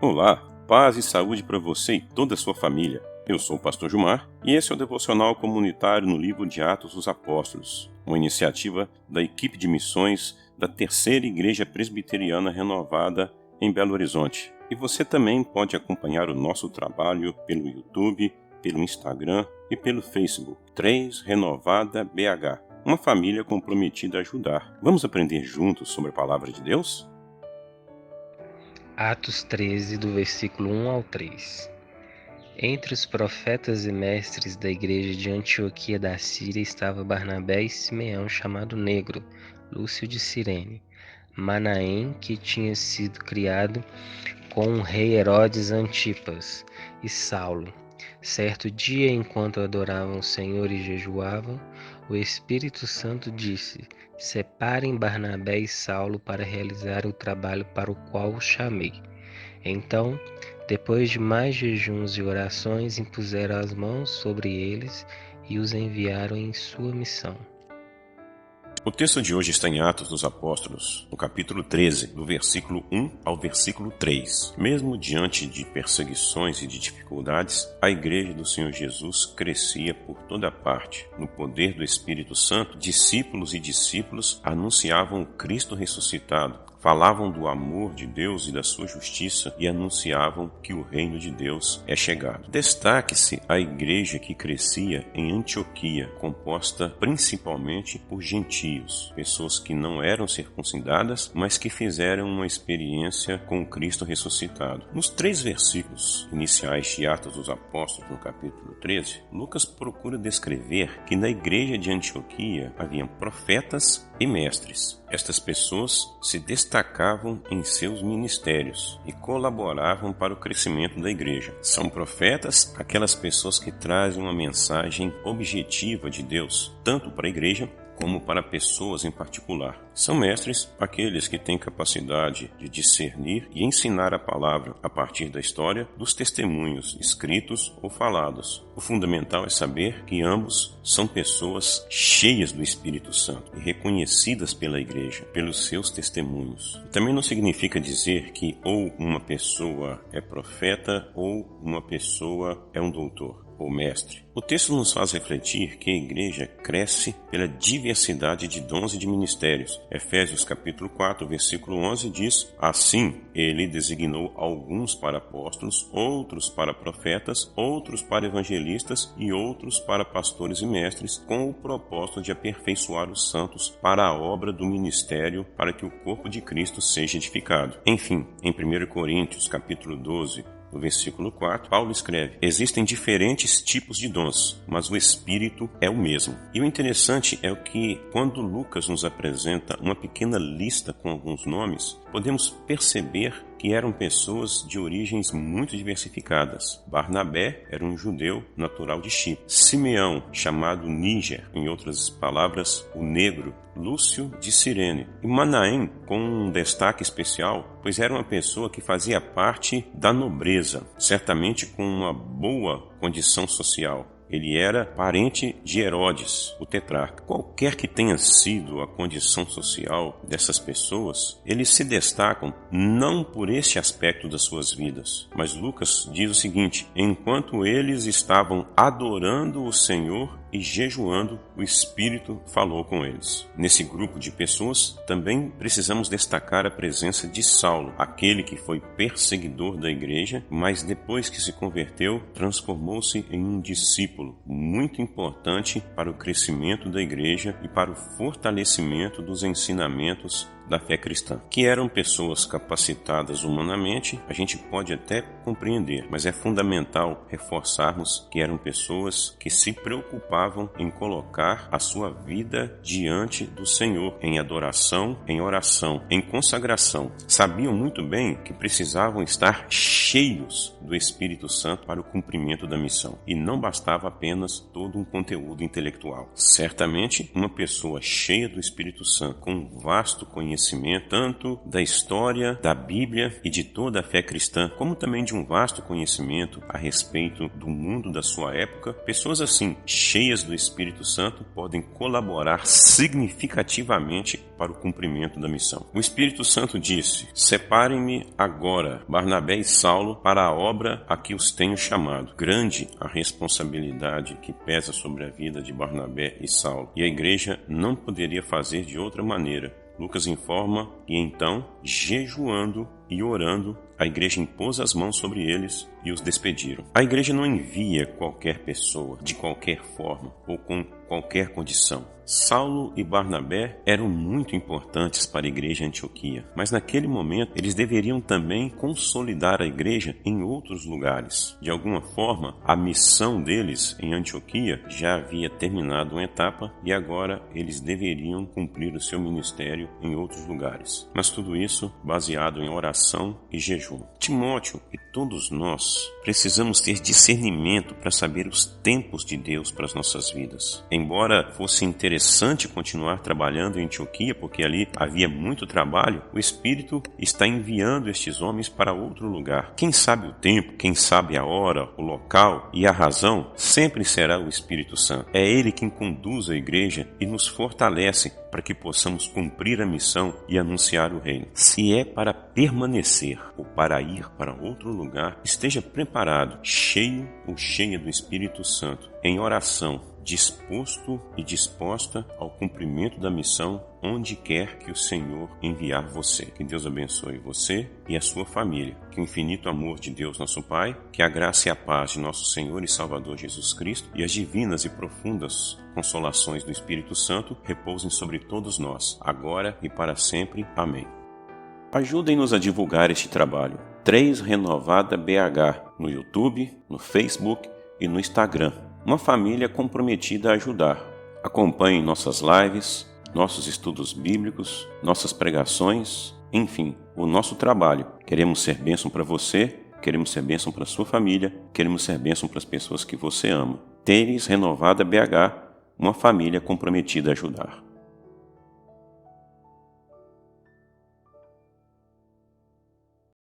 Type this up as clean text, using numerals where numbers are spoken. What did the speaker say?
Olá, paz e saúde para você e toda a sua família. Eu sou o pastor Gilmar e esse é o devocional comunitário no livro de Atos dos Apóstolos, uma iniciativa da equipe de missões da Terceira Igreja Presbiteriana Renovada em Belo Horizonte. E você também pode acompanhar o nosso trabalho pelo YouTube, pelo Instagram e pelo Facebook. 3 Renovada BH, uma família comprometida a ajudar. Vamos aprender juntos sobre a palavra de Deus? Atos 13, do versículo 1 ao 3. Entre os profetas e mestres da igreja de Antioquia da Síria estava Barnabé e Simeão, chamado Negro, Lúcio de Cirene, Manaém, que tinha sido criado com o rei Herodes Antipas, e Saulo. Certo dia, enquanto adoravam o Senhor e jejuavam, o Espírito Santo disse: Separem Barnabé e Saulo para realizar o trabalho para o qual os chamei. Então, depois de mais jejuns e orações, impuseram as mãos sobre eles e os enviaram em sua missão. O texto de hoje está em Atos dos Apóstolos, no capítulo 13, do versículo 1 ao versículo 3. Mesmo diante de perseguições e de dificuldades, a igreja do Senhor Jesus crescia por toda parte. No poder do Espírito Santo, discípulos e discípulas anunciavam o Cristo ressuscitado, falavam do amor de Deus e da sua justiça e anunciavam que o reino de Deus é chegado. Destaque-se a igreja que crescia em Antioquia, composta principalmente por gentios, pessoas que não eram circuncidadas, mas que fizeram uma experiência com o Cristo ressuscitado. Nos 3 versículos iniciais de Atos dos Apóstolos, no capítulo 13, Lucas procura descrever que na igreja de Antioquia haviam profetas e mestres. Estas pessoas se destacavam em seus ministérios e colaboravam para o crescimento da igreja. São profetas aquelas pessoas que trazem uma mensagem objetiva de Deus, tanto para a igreja como para pessoas em particular. São mestres aqueles que têm capacidade de discernir e ensinar a palavra a partir da história dos testemunhos escritos ou falados. O fundamental é saber que ambos são pessoas cheias do Espírito Santo e reconhecidas pela igreja, pelos seus testemunhos. Também não significa dizer que ou uma pessoa é profeta ou uma pessoa é um doutor ou mestre. O texto nos faz refletir que a igreja cresce pela diversidade de dons e de ministérios. Efésios capítulo 4, versículo 11 diz: Assim, ele designou alguns para apóstolos, outros para profetas, outros para evangelistas e outros para pastores e mestres, com o propósito de aperfeiçoar os santos para a obra do ministério, para que o corpo de Cristo seja edificado. Enfim, em 1 Coríntios capítulo 12, no versículo 4, Paulo escreve: Existem diferentes tipos de dons, mas o Espírito é o mesmo. E o interessante é que, quando Lucas nos apresenta uma pequena lista com alguns nomes, podemos perceber que eram pessoas de origens muito diversificadas. Barnabé era um judeu natural de Chipre. Simeão, chamado Níger, em outras palavras, o Negro. Lúcio de Cirene. E Manaém, com um destaque especial, pois era uma pessoa que fazia parte da nobreza, certamente com uma boa condição social. Ele era parente de Herodes, o tetrarca. Qualquer que tenha sido a condição social dessas pessoas, eles se destacam não por este aspecto das suas vidas. Mas Lucas diz o seguinte: enquanto eles estavam adorando o Senhor e jejuando, o Espírito falou com eles. Nesse grupo de pessoas, também precisamos destacar a presença de Saulo, aquele que foi perseguidor da igreja, mas depois que se converteu, transformou-se em um discípulo muito importante para o crescimento da igreja e para o fortalecimento dos ensinamentos da fé cristã. Que eram pessoas capacitadas humanamente, a gente pode até compreender, mas é fundamental reforçarmos que eram pessoas que se preocupavam em colocar a sua vida diante do Senhor, em adoração, em oração, em consagração. Sabiam muito bem que precisavam estar cheios do Espírito Santo para o cumprimento da missão, e não bastava apenas todo um conteúdo intelectual. Certamente, uma pessoa cheia do Espírito Santo, com um vasto conhecimento conhecimento tanto da história da Bíblia e de toda a fé cristã, como também de um vasto conhecimento a respeito do mundo da sua época, pessoas assim, cheias do Espírito Santo, podem colaborar significativamente para o cumprimento da missão. O Espírito Santo disse: separem-me agora, Barnabé e Saulo, para a obra a que os tenho chamado. Grande a responsabilidade que pesa sobre a vida de Barnabé e Saulo, e a igreja não poderia fazer de outra maneira. Lucas informa que então, jejuando e orando, a igreja impôs as mãos sobre eles e os despediram. A igreja não envia qualquer pessoa, de qualquer forma ou com qualquer condição. Saulo e Barnabé eram muito importantes para a igreja em Antioquia, mas naquele momento eles deveriam também consolidar a igreja em outros lugares. De alguma forma, a missão deles em Antioquia já havia terminado uma etapa e agora eles deveriam cumprir o seu ministério em outros lugares. Mas tudo isso baseado em oração e jejum. Timóteo e todos nós precisamos ter discernimento para saber os tempos de Deus para as nossas vidas. Embora fosse interessante continuar trabalhando em Antioquia, porque ali havia muito trabalho, o Espírito está enviando estes homens para outro lugar. Quem sabe o tempo, quem sabe a hora, o local e a razão, sempre será o Espírito Santo. É Ele quem conduz a igreja e nos fortalece para que possamos cumprir a missão e anunciar o reino. Se é para permanecer ou para ir para outro lugar, esteja preparado, cheio ou cheia do Espírito Santo, em oração, disposto e disposta ao cumprimento da missão onde quer que o Senhor enviar você. Que Deus abençoe você e a sua família. Que o infinito amor de Deus nosso Pai, que a graça e a paz de nosso Senhor e Salvador Jesus Cristo e as divinas e profundas consolações do Espírito Santo repousem sobre todos nós, agora e para sempre. Amém. Ajudem-nos a divulgar este trabalho. 3 Renovada BH, no YouTube, no Facebook e no Instagram. Uma família comprometida a ajudar. Acompanhe nossas lives, nossos estudos bíblicos, nossas pregações, enfim, o nosso trabalho. Queremos ser bênção para você, queremos ser bênção para a sua família, queremos ser bênção para as pessoas que você ama. 3 Renovada BH, uma família comprometida a ajudar.